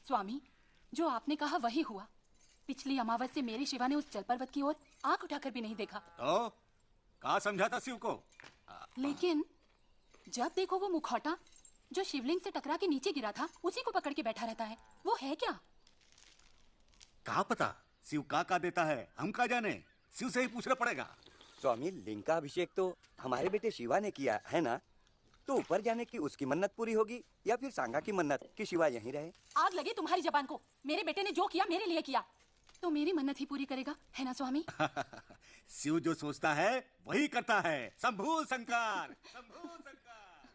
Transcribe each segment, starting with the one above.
स्वामी, जो आपने कहा वही हुआ। पिछली अमावस से मेरे शिवा ने उस जल पर्वत की ओर आंख उठाकर भी नहीं देखा। तो कहा समझाता शिव को? लेकिन जब देखो वो मुखौटा जो शिवलिंग से टकरा के नीचे गिरा था उसी को पकड़ के बैठा रहता है। वो है क्या? कहा पता, शिव का देता है, हम का जाने। शिव से ही पूछना पड़ेगा। स्वामी, लिंग का अभिषेक तो हमारे बेटे शिवा ने किया है ना, तो ऊपर जाने की उसकी मन्नत पूरी होगी या फिर सांगा की मन्नत कि शिवा यहीं रहे? आग लगे तुम्हारी जबान को। मेरे बेटे ने जो किया मेरे लिए किया, तो मेरी मन्नत ही पूरी करेगा, है ना स्वामी? शिव जो सोचता है वही करता है। शंभू शंकर, शंभू शंकर।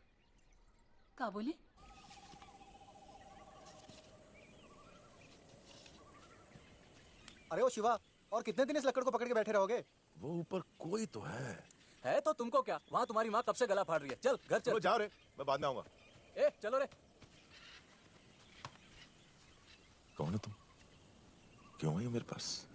क्या बोले? अरे ओ शिवा, और कितने दिन इस लकड़ को पकड़ के बैठे रहोगे? वो ऊपर कोई तो है तो तुमको क्या? वहाँ तुम्हारी माँ कब से गला फाड़ रही है। चल घर चल। जाओ रे, मैं बाद में आऊंगा। ए चलो रे। कौन हो तुम? क्यों आई हो मेरे पास?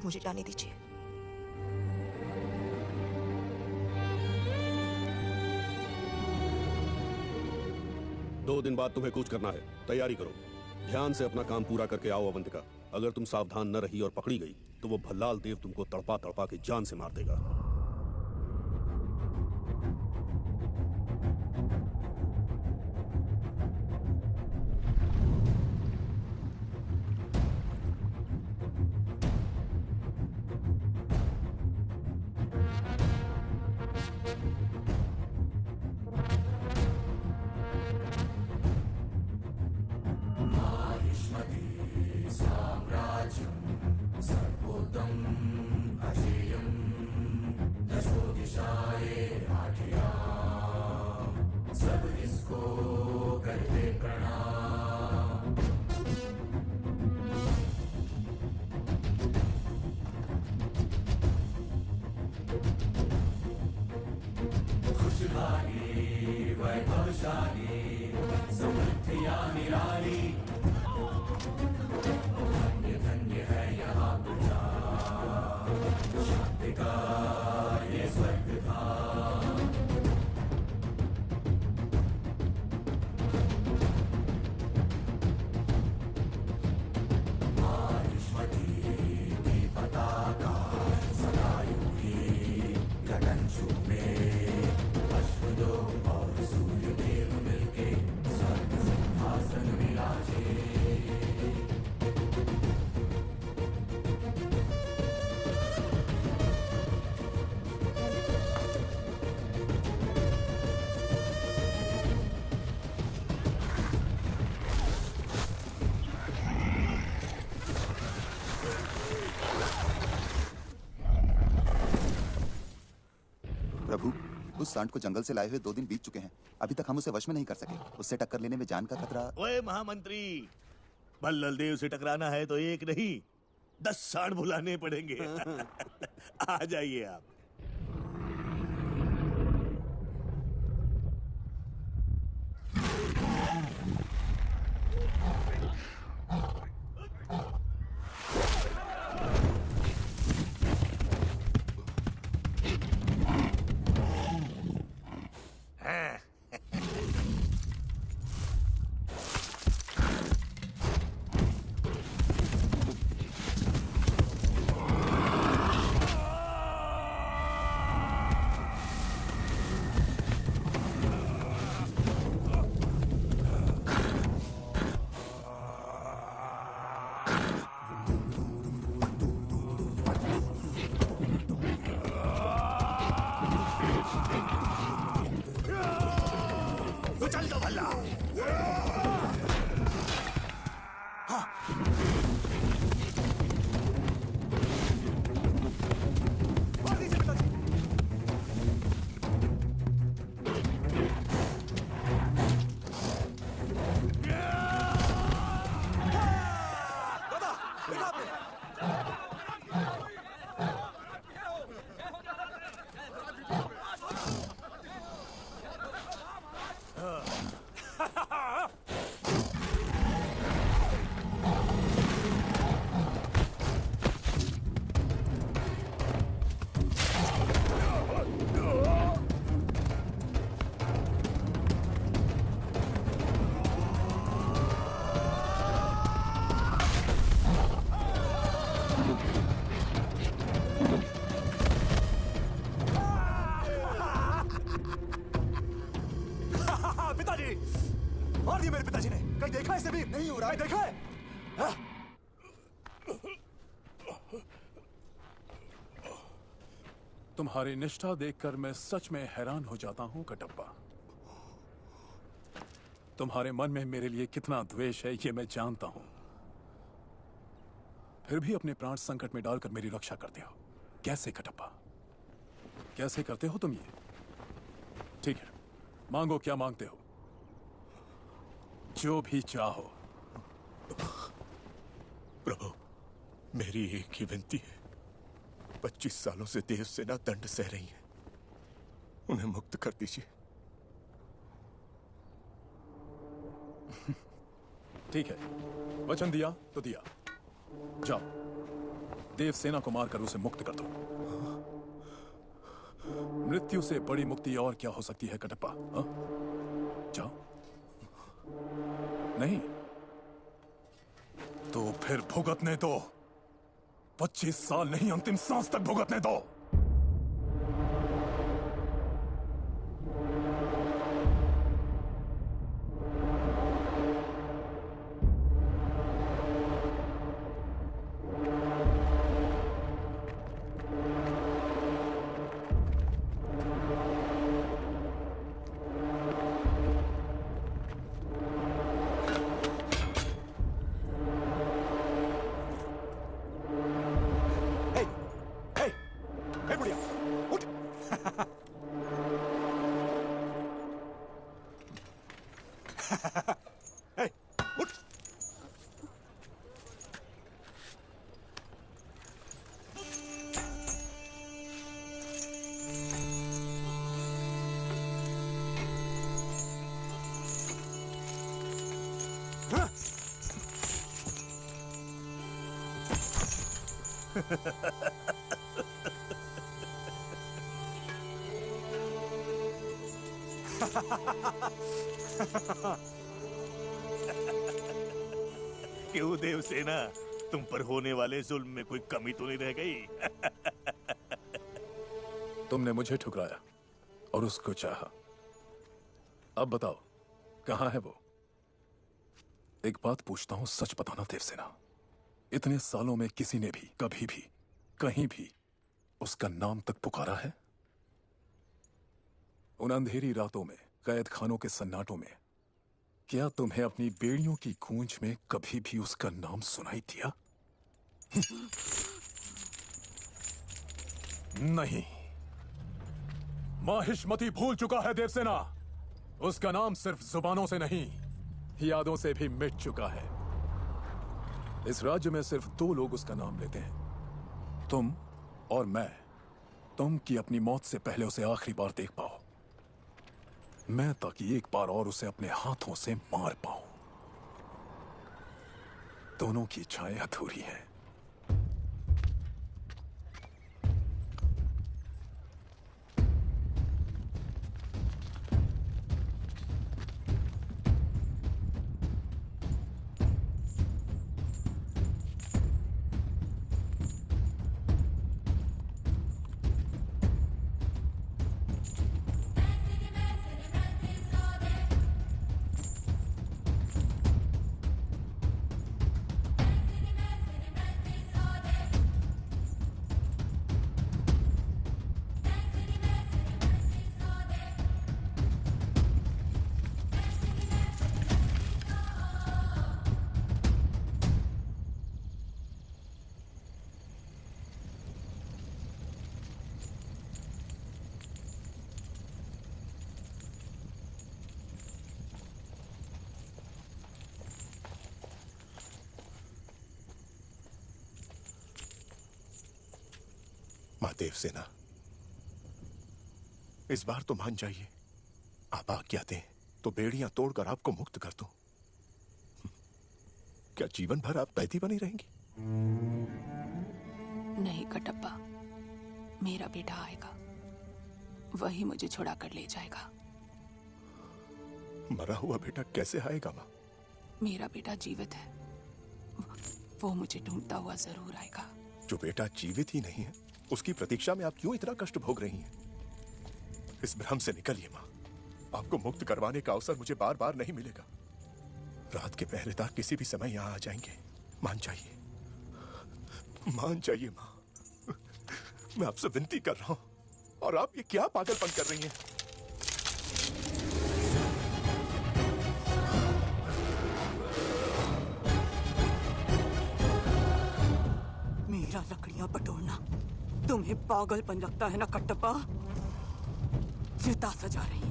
मुझे जाने दीजिए। दो दिन बाद तुम्हें कूच करना है, तैयारी करो। ध्यान से अपना काम पूरा करके आओ अवंतिका। अगर तुम सावधान न रही और पकड़ी गई तो वो भल्लाल देव तुमको तड़पा तड़पा के जान से मार देगा। प्रभु, उस सांड को जंगल से लाए हुए 2 दिन बीत चुके हैं। अभी तक हम उसे वश में नहीं कर सके। उससे टक्कर लेने में जान का खतरा। ओए महामंत्री, भल्लल देव से टकराना है तो 1 नहीं 10 सांड बुलाने पड़ेंगे। आ जाइए आप। मार दीजिए पिताजी। दादा, देखा आपने? पिताजी, मार दिया मेरे पिताजी ने। कहीं देखा है इसे भी? नहीं हो रहा है, देखा है? हाँ? तुम्हारी निष्ठा देखकर मैं सच में हैरान हो जाता हूं कटप्पा। तुम्हारे मन में मेरे लिए कितना द्वेष है ये मैं जानता हूं, फिर भी अपने प्राण संकट में डालकर मेरी रक्षा करते हो। कैसे कटप्पा, कैसे करते हो तुम ये? ठीक है, मांगो, क्या मांगते हो? जो भी चाहो। प्रभु, मेरी एक ही विनती है। 25 सालों से देव सेना दंड सह रही है, उन्हें मुक्त कर दीजिए। ठीक है, वचन दिया तो दिया। जाओ, देव सेना को मारकर उसे मुक्त कर दो। मृत्यु से बड़ी मुक्ति और क्या हो सकती है कटप्पा? हाँ? जाओ। नहीं तो फिर भुगतने दो। 25 साल नहीं, अंतिम सांस तक भुगतने दो। क्यों देवसेना, तुम पर होने वाले जुल्म में कोई कमी तो नहीं रह गई? तुमने मुझे ठुकराया और उसको चाहा। अब बताओ, कहां है वो? एक बात पूछता हूं, सच बताना देवसेना। इतने सालों में किसी ने भी, कभी भी, कहीं भी उसका नाम तक पुकारा है? उन अंधेरी रातों में, कैद खानों के सन्नाटों में, क्या तुम्हें अपनी बेड़ियों की गूंज में कभी भी उसका नाम सुनाई दिया? नहीं, माहिष्मती भूल चुका है देवसेना। उसका नाम सिर्फ जुबानों से नहीं, यादों से भी मिट चुका है। इस राज्य में सिर्फ 2 लोग उसका नाम लेते हैं, तुम और मैं। तुम की अपनी मौत से पहले उसे आखिरी बार देख पाओ, मैं ताकि एक बार और उसे अपने हाथों से मार पाऊं। दोनों की इच्छाएं अधूरी हैं। माँ देवसेना, इस बार तो मान जाइए। आप आज्ञा दें तो बेड़ियां तोड़कर आपको मुक्त कर दूं। क्या जीवन भर आप कैदी बनी रहेंगी? नहीं कटप्पा, मेरा बेटा आएगा, वही मुझे छुड़ा कर ले जाएगा। मरा हुआ बेटा कैसे आएगा माँ? मेरा बेटा जीवित है, वो मुझे ढूंढता हुआ जरूर आएगा। जो बेटा जीवित ही नहीं है, उसकी प्रतीक्षा में आप क्यों इतना कष्ट भोग रही हैं? इस भ्रम से निकलिए माँ। आपको मुक्त करवाने का अवसर मुझे बार बार नहीं मिलेगा। रात के पहरेदार किसी भी समय यहाँ आ जाएंगे। मान जाइए, मान जाइए माँ। मैं आपसे विनती कर रहा हूं, और आप ये क्या पागलपन कर रही हैं? मेरा लकड़ियां बटोरना तुम्हें पागलपन लगता है ना कटप्पा? चिता सजा रही हूं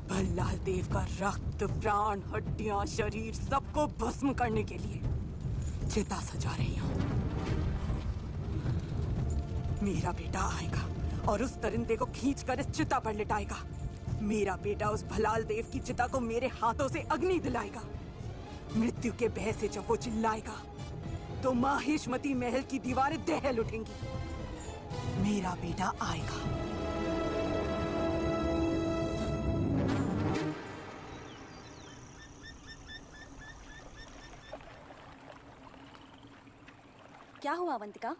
भल्लाल देव का रक्त, प्राण, हड्डियां, शरीर सबको भस्म करने के लिए चिता सजा रही हूं। मेरा बेटा आएगा और उस परिंदे को खींचकर इस चिता पर लिटाएगा। मेरा बेटा उस भलाल देव की चिता को मेरे हाथों से अग्नि दिलाएगा। मृत्यु के भय से जब वो चिल्लाएगा तो माहिष्मती महल की दीवारें दहल उठेंगी। मेरा बेटा आएगा। क्या हुआ अवंतिका?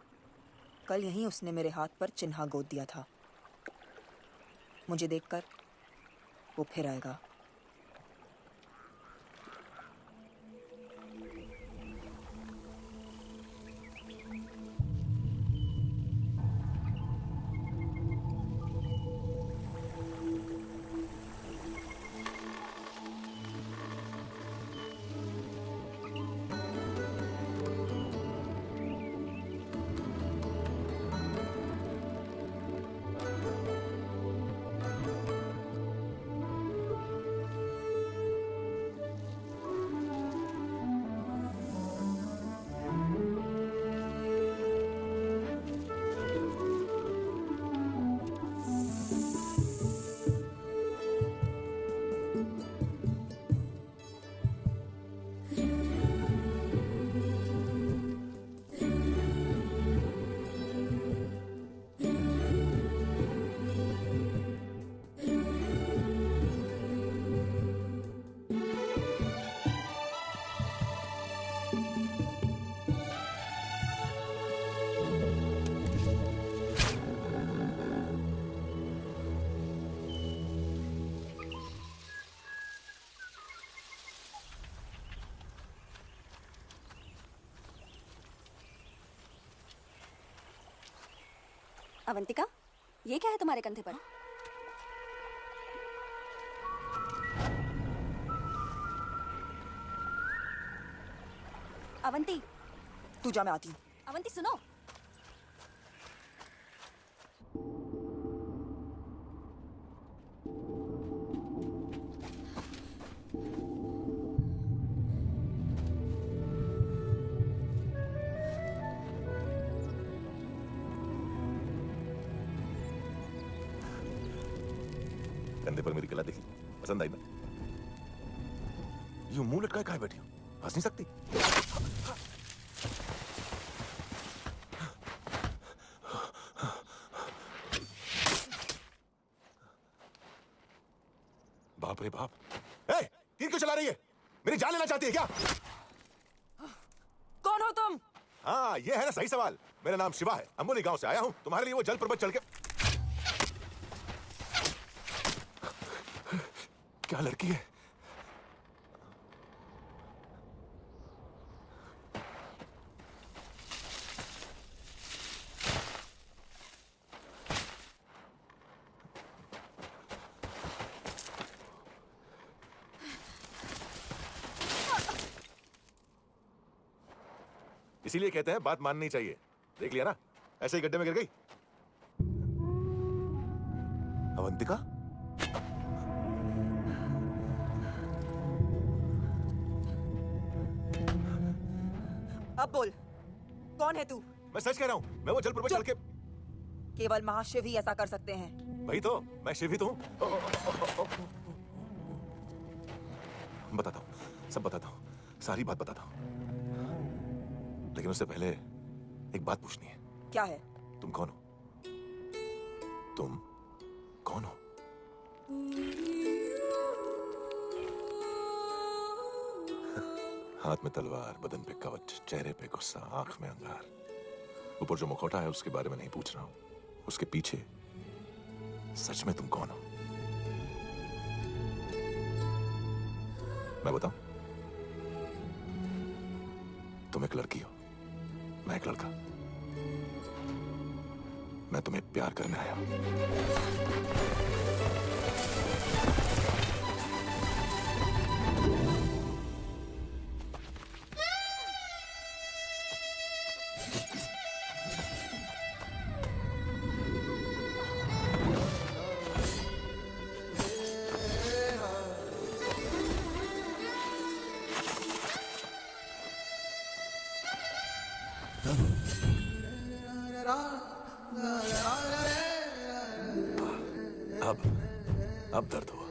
कल यहीं उसने मेरे हाथ पर चिन्हा गोद दिया था। मुझे देखकर वो फिर आएगा। अवंतिका, ये क्या है तुम्हारे कंधे पर? अवंती, तू जा, मैं आती हूँ। अवंती सुनो। कंधे पर मेरी कला देखी, पसंद आई ना? यूं मुंह लटकाए काहे बैठी हो? हंस नहीं सकती? बाप रे बाप! तीर क्यों चला रही है? मेरी जान लेना चाहती है क्या? कौन हो तुम? हाँ, ये है ना सही सवाल। मेरा नाम शिवा है, अंबोली गांव से आया हूं। तुम्हारे लिए वो जल पर्वत चढ़ के। क्या लड़की है? इसीलिए कहते हैं बात माननी चाहिए। देख लिया ना, ऐसे ही गड्ढे में गिर गई। अवंतिका? अब बोल, कौन है तू? मैं सच कह रहा हूँ, मैं वो जलपुर में चल के। केवल महाशिव ही ऐसा कर सकते हैं। वही तो, मैं शिव ही तो हूँ। बताता हूँ, सब बताता हूँ, सारी बात बताता हूँ। लेकिन उससे पहले एक बात पूछनी है। क्या है? तुम कौन हो? तुम कौन हो? हाथ में तलवार, बदन पे कवच, चेहरे पे गुस्सा, आंख में अंगार। ऊपर जो मुखौटा है उसके बारे में नहीं पूछ रहा हूं, उसके पीछे सच में तुम कौन हो? मैं बताऊं? तुम एक लड़की हो, मैं एक लड़का। मैं तुम्हें प्यार करने आया हूं। अब दर्द हुआ।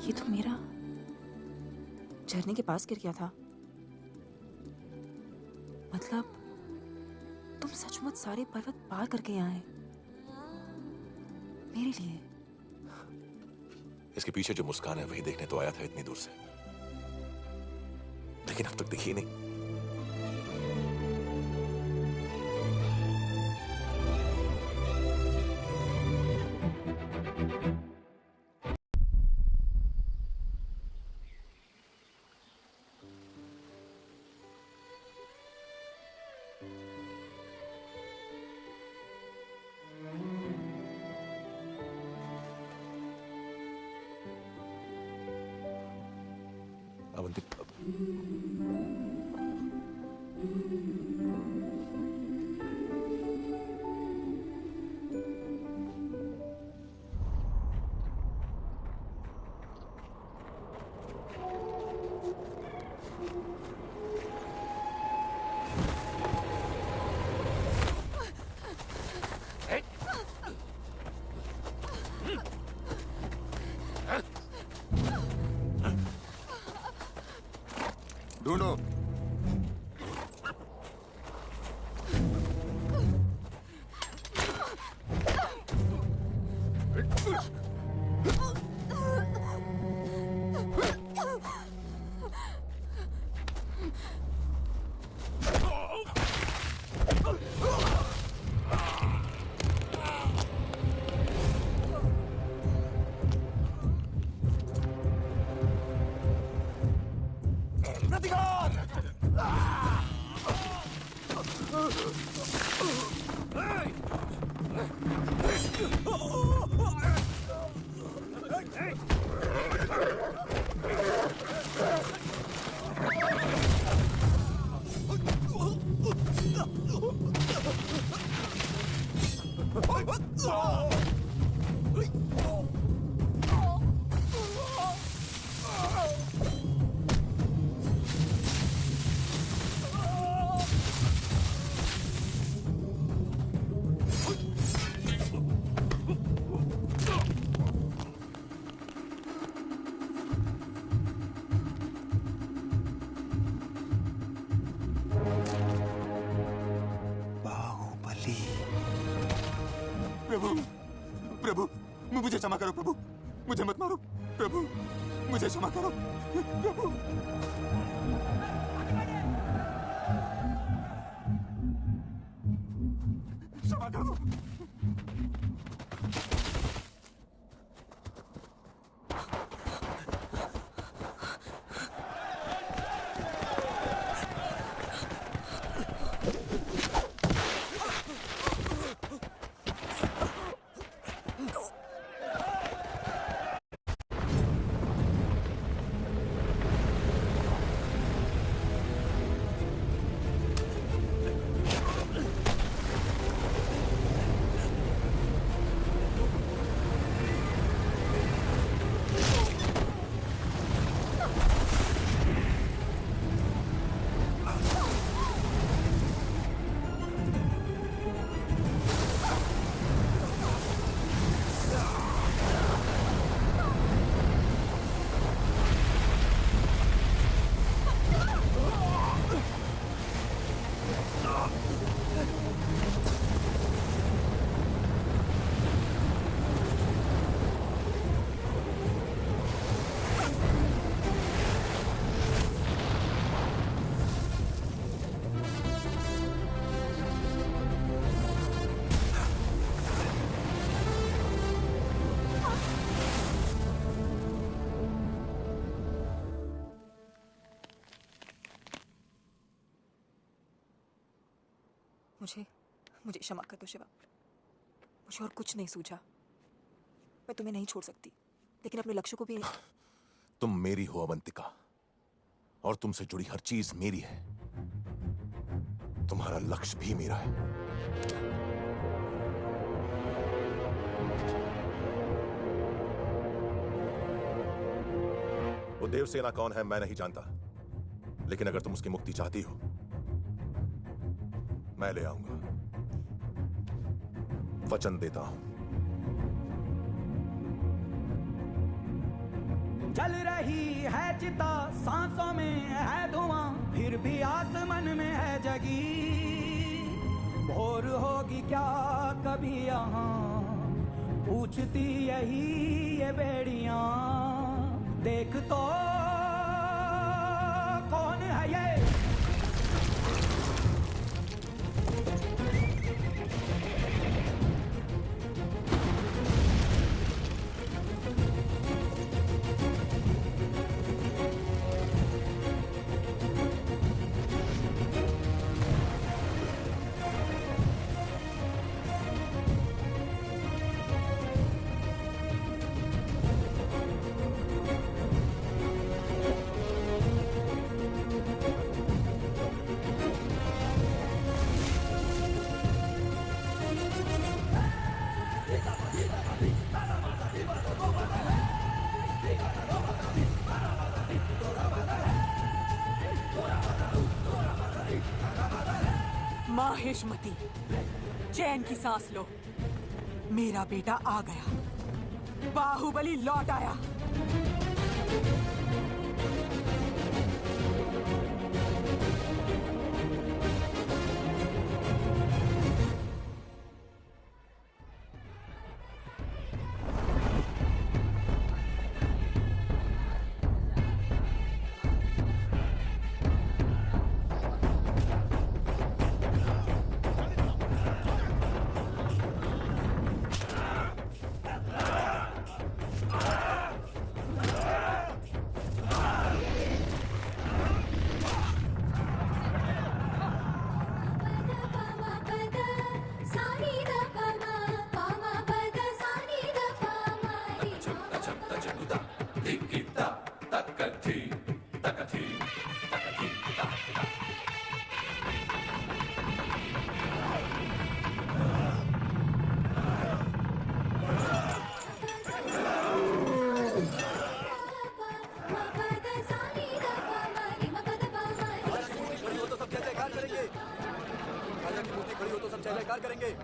ये तो मेरा झरने के पास गिर गया था। मतलब तुम सचमुच सारे पर्वत पार करके यहाँ आए मेरे लिए। इसके पीछे जो मुस्कान है वही देखने तो आया था इतनी दूर से, लेकिन अब तक दिखी नहीं। अवंतिका, ढूंढो। प्रभु, प्रभु, मुझे क्षमा करो प्रभु, मुझे मत मारो प्रभु, मुझे क्षमा करो प्रभु। क्षमा करो। मुझे क्षमा कर दो शिवा, मुझे और कुछ नहीं सूझा। मैं तुम्हें नहीं छोड़ सकती, लेकिन अपने लक्ष्य को भी नहीं। तुम मेरी हो अवंतिका, और तुमसे जुड़ी हर चीज मेरी है। तुम्हारा लक्ष्य भी मेरा है। वो देवसेना कौन है मैं नहीं जानता, लेकिन अगर तुम उसकी मुक्ति चाहती हो, मैं ले आऊंगा। वचन देता हूं। जल रही है चिता, सांसों में है धुआं, फिर भी आसमान में है जगी। भोर होगी क्या कभी यहाँ, पूछती यही ये बेड़ियां। देख तो कौन है ये, माहेशमती, चैन की सांस लो। मेरा बेटा आ गया, बाहुबली लौट आया। स्वीकार करेंगे।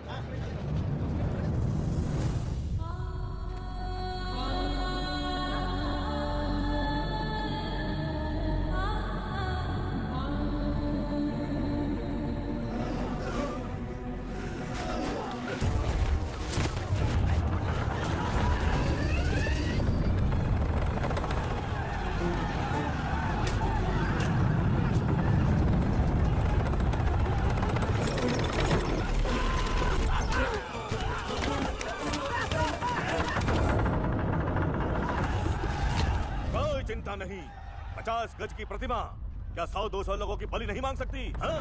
कोई चिंता नहीं। 50 गज की प्रतिमा क्या 100-200 लोगों की बलि नहीं मांग सकती? हाँ?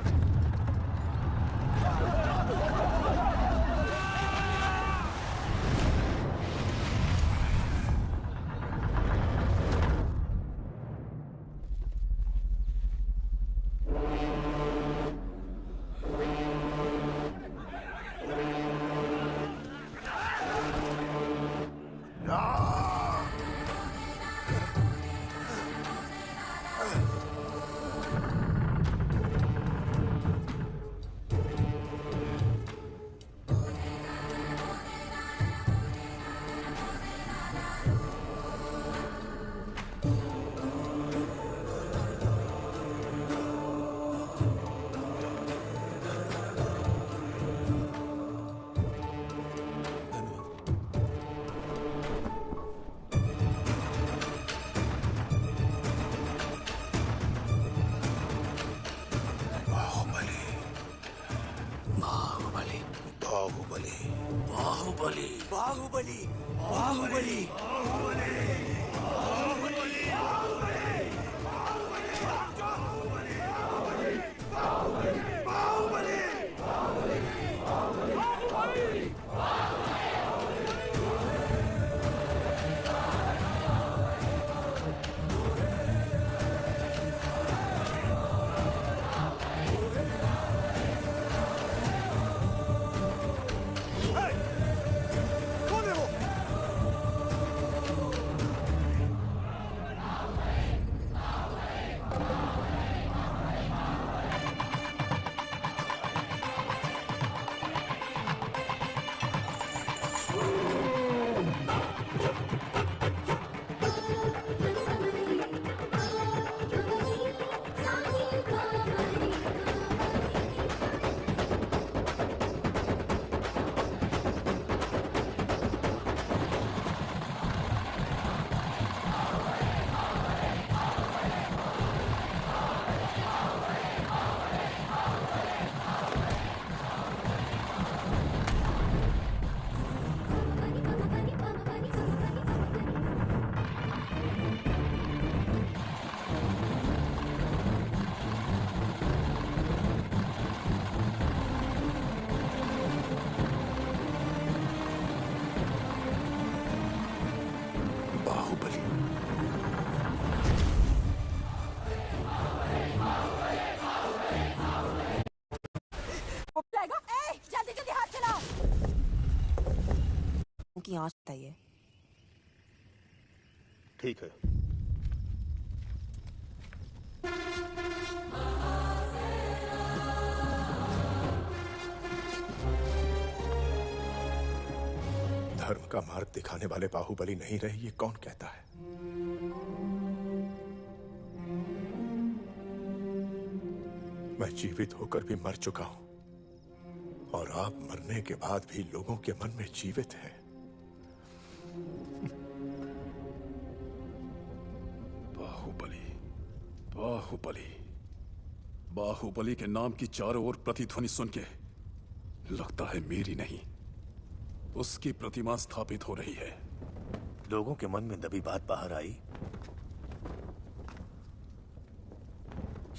बाहुबली बाहुबली बाहुबली बाहुबली जल्दी जल्दी हाथ चलाओ। की आँच चाहिए। ठीक है। धर्म का मार्ग दिखाने वाले बाहुबली नहीं रहे, ये कौन कहता है? मैं जीवित होकर भी मर चुका हूं और आप मरने के बाद भी लोगों के मन में जीवित हैं। बाहुबली बाहुबली बाहुबली के नाम की चारों ओर प्रतिध्वनि सुन के लगता है मेरी नहीं, उसकी प्रतिमा स्थापित हो रही है। लोगों के मन में दबी बात बाहर आई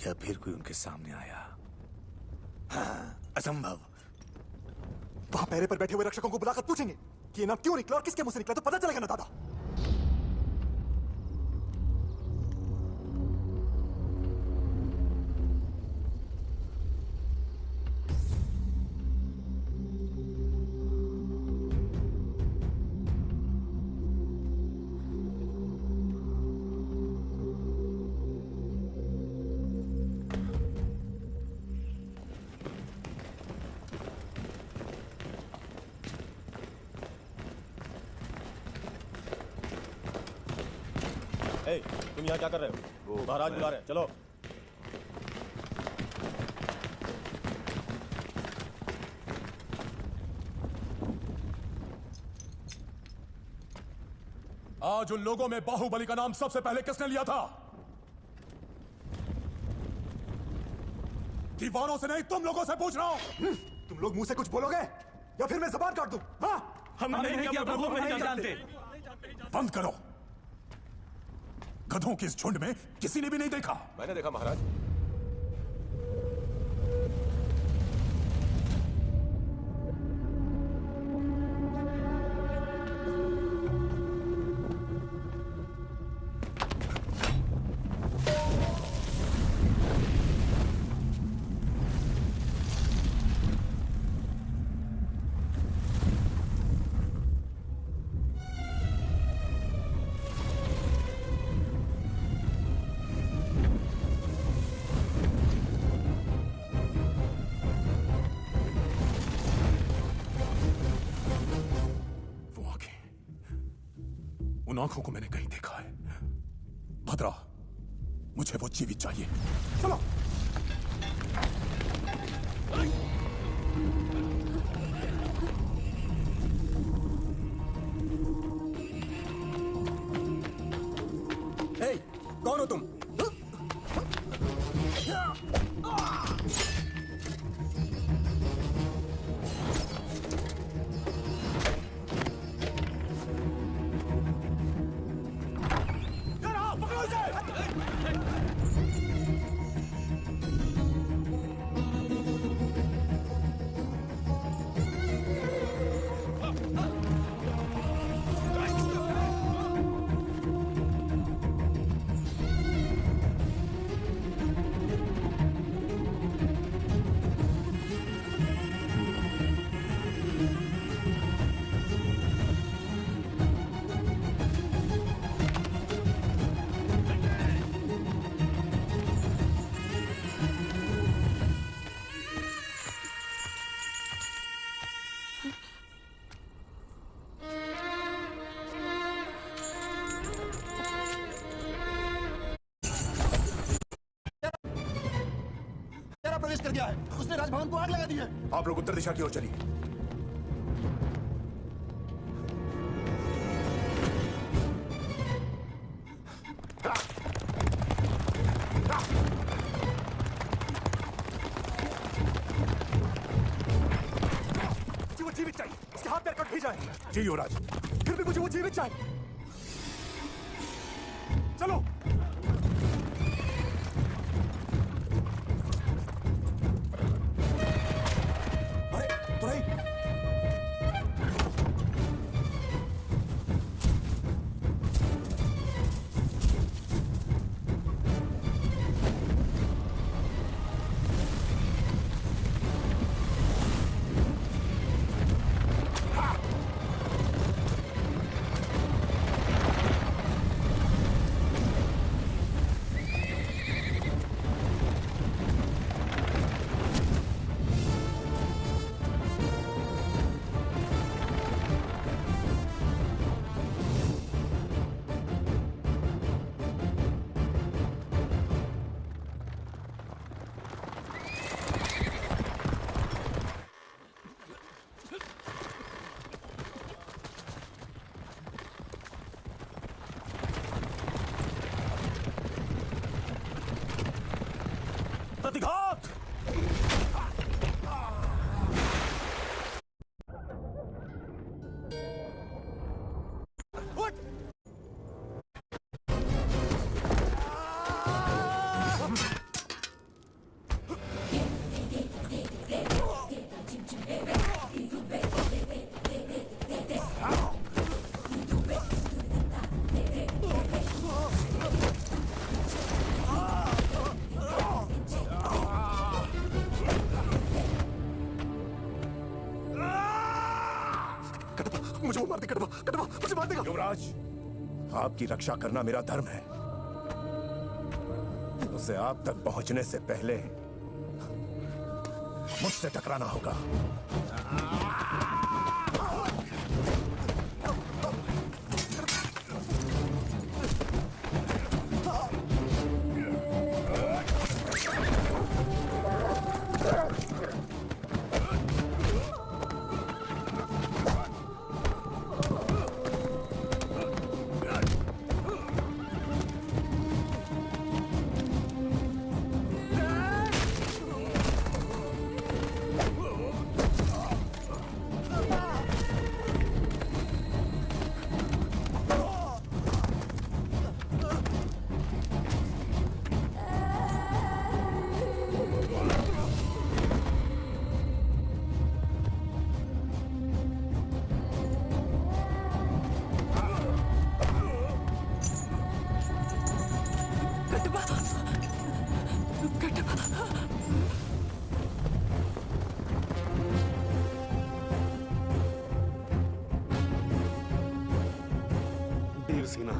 या फिर कोई उनके सामने आया? हाँ, असंभव। वहां पहरे पर बैठे हुए रक्षकों को बुलाकर पूछेंगे कि ये नाम क्यों निकला और किसके मुंह से निकला, तो पता चलेगा ना दादा। तुम यहाँ क्या कर रहे हो? महाराज बुला रहे हैं, चलो। आज उन लोगों में बाहुबली का नाम सबसे पहले किसने लिया था? दीवारों से नहीं, तुम लोगों से पूछ रहा हूं। तुम लोग मुंह से कुछ बोलोगे या फिर मैं जबान काट दूं? हाँ? हम नहीं किया प्रभु, हम नहीं जानते। बंद करो। गधों की इस झुंड में किसी ने भी नहीं देखा। मैंने देखा महाराज। उन आंखों को मैंने कहीं देखा है। भद्रा, मुझे वो जीवित चाहिए। चलो। हे, कौन हो तुम? प्रवेश कर गया है। उसने राजभवन को आग लगा दी है। आप लोग उत्तर दिशा की ओर चलिए। मुझे वो जीवित चाहिए। उसके हाथ पैर कट भी जाए। जी युवराज। फिर भी मुझे वो जीवित चाहिए। चलो। प्रतिघात। मुझे वो मार दे कटवा, कटवा, मुझे मार देगा। युवराज, आपकी रक्षा करना मेरा धर्म है। उसे आप तक पहुंचने से पहले मुझसे टकराना होगा। कटवा कटवा देवसेना।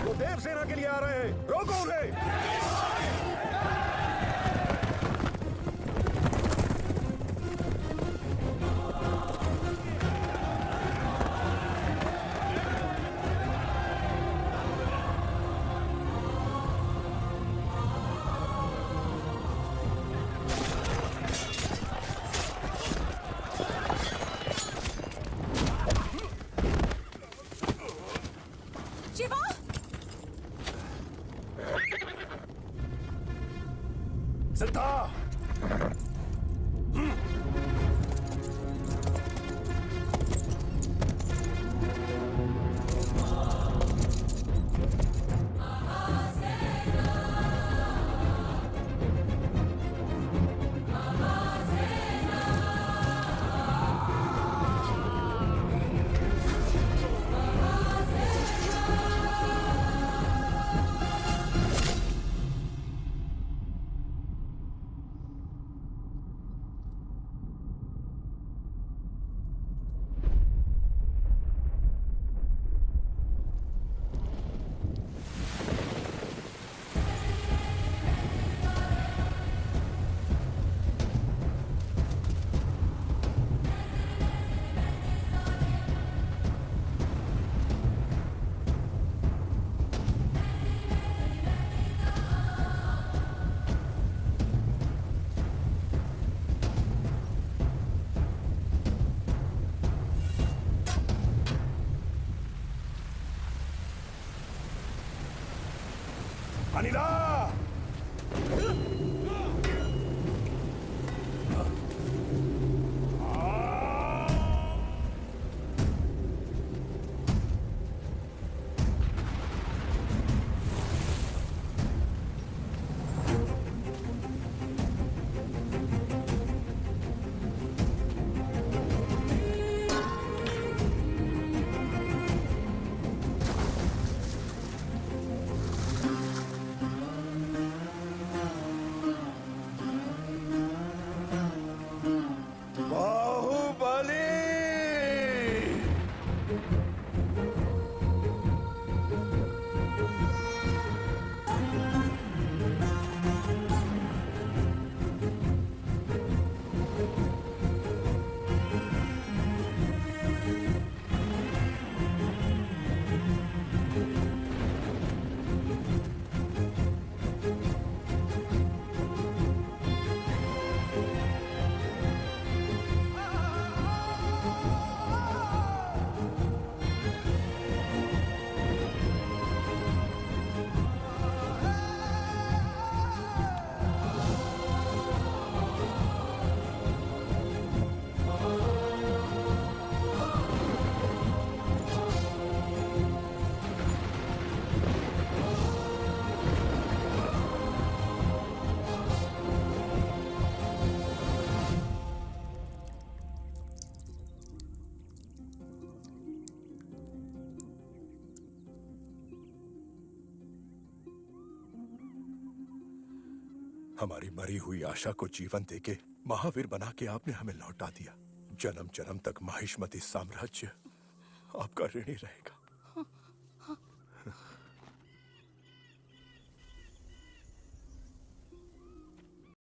वो देवसेना के लिए आ रहे हैं, रोको उन्हें। शिवा सिद्धा अनिला हमारी मरी हुई आशा को जीवन देके महावीर बना के आपने हमें लौटा दिया। जन्म जन्म तक महिष्मती साम्राज्य आपका ऋणी रहेगा।